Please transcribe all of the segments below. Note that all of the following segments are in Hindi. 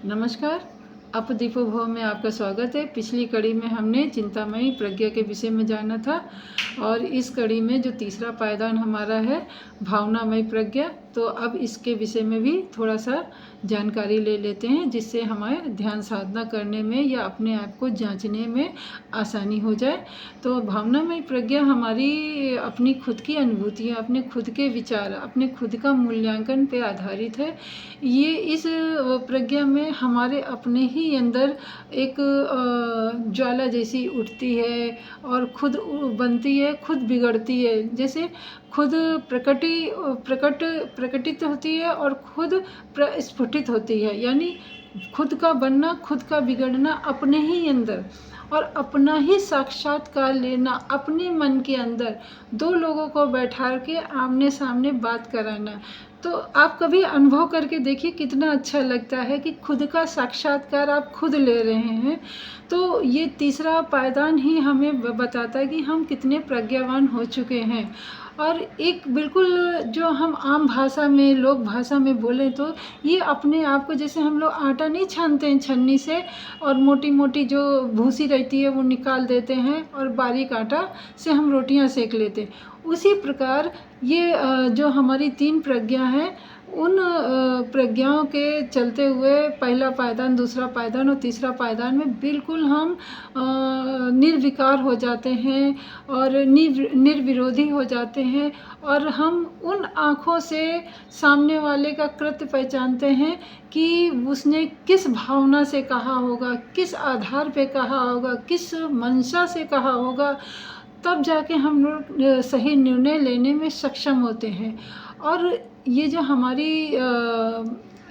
नमस्कार, अपदीपो भव में आपका स्वागत है। पिछली कड़ी में हमने चिंतामयी प्रज्ञा के विषय में जाना था और इस कड़ी में जो तीसरा पायदान हमारा है भावनामयी प्रज्ञा, तो अब इसके विषय में भी थोड़ा सा जानकारी ले लेते हैं जिससे हमारे ध्यान साधना करने में या अपने आप को जांचने में आसानी हो जाए। तो भावनामयी प्रज्ञा हमारी अपनी खुद की अनुभूतियाँ, अपने खुद के विचार, अपने खुद का मूल्यांकन पे आधारित है। ये इस प्रज्ञा में हमारे अपने ही अंदर एक ज्वाला जैसी उठती है और खुद बनती है, खुद बिगड़ती है। जैसे खुद प्रकटित होती है और खुद प्रस्फुटित होती है, यानी खुद का बनना, खुद का बिगड़ना अपने ही अंदर और अपना ही साक्षात्कार लेना अपने मन के अंदर, दो लोगों को बैठा के आमने सामने बात कराना। तो आप कभी अनुभव करके देखिए कितना अच्छा लगता है कि खुद का साक्षात्कार आप खुद ले रहे हैं। तो ये तीसरा पायदान ही हमें बताता है कि हम कितने प्रज्ञावान हो चुके हैं। और एक बिल्कुल जो हम आम भाषा में, लोक भाषा में बोलें तो ये अपने आप को, जैसे हम लोग आटा नहीं छानते हैं छन्नी से और मोटी मोटी जो भूसी रहती है वो निकाल देते हैं और बारीक आटा से हम रोटियां सेक लेते हैं, उसी प्रकार ये जो हमारी तीन प्रज्ञा हैं उन प्रज्ञाओं के चलते हुए पहला पायदान, दूसरा पायदान और तीसरा पायदान में बिल्कुल हम निर्विकार हो जाते हैं और निर्विरोधी हो जाते हैं और हम उन आँखों से सामने वाले का कृत्य पहचानते हैं कि उसने किस भावना से कहा होगा, किस आधार पे कहा होगा, किस मंशा से कहा होगा, तब जाके हम लोग सही निर्णय लेने में सक्षम होते हैं। और ये जो हमारी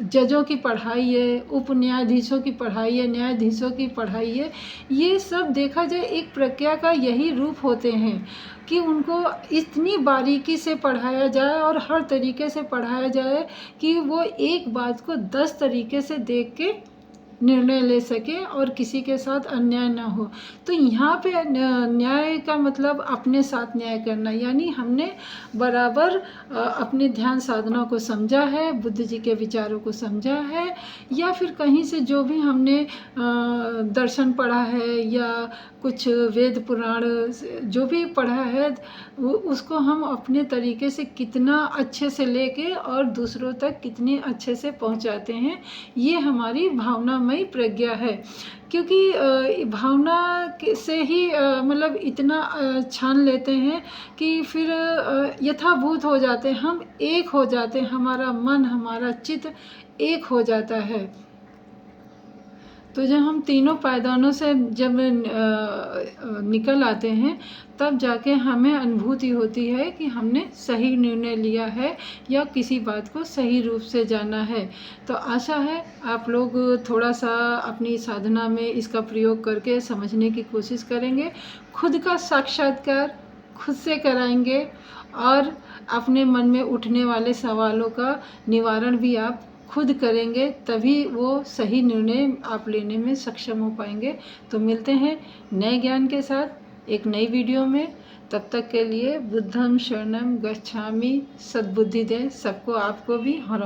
जजों की पढ़ाई है, उप न्यायाधीशों की पढ़ाई है, न्यायाधीशों की पढ़ाई है, ये सब देखा जाए एक प्रज्ञा का यही रूप होते हैं कि उनको इतनी बारीकी से पढ़ाया जाए और हर तरीके से पढ़ाया जाए कि वो एक बात को 10 तरीके से देख के निर्णय ले सके और किसी के साथ अन्याय ना हो। तो यहाँ पे न्याय का मतलब अपने साथ न्याय करना, यानी हमने बराबर अपने ध्यान साधना को समझा है, बुद्ध जी के विचारों को समझा है, या फिर कहीं से जो भी हमने दर्शन पढ़ा है या कुछ वेद पुराण जो भी पढ़ा है उसको हम अपने तरीके से कितना अच्छे से लेके और दूसरों तक कितने अच्छे से पहुंचाते हैं, ये हमारी भावनामयी प्रज्ञा है। क्योंकि भावना से ही मतलब इतना छान लेते हैं कि फिर यथाभूत हो जाते हैं, हम एक हो जाते हैं, हमारा मन, हमारा चित्त एक हो जाता है। तो जब हम तीनों पायदानों से जब निकल आते हैं तब जाके हमें अनुभूति होती है कि हमने सही निर्णय लिया है या किसी बात को सही रूप से जाना है। तो आशा है आप लोग थोड़ा सा अपनी साधना में इसका प्रयोग करके समझने की कोशिश करेंगे, खुद का साक्षात्कार खुद से कराएंगे और अपने मन में उठने वाले सवालों का निवारण भी आप खुद करेंगे, तभी वो सही निर्णय आप लेने में सक्षम हो पाएंगे। तो मिलते हैं नए ज्ञान के साथ एक नई वीडियो में। तब तक के लिए बुद्धं शरणं गच्छामि, सद्बुद्धि दे सबको, आपको भी। हर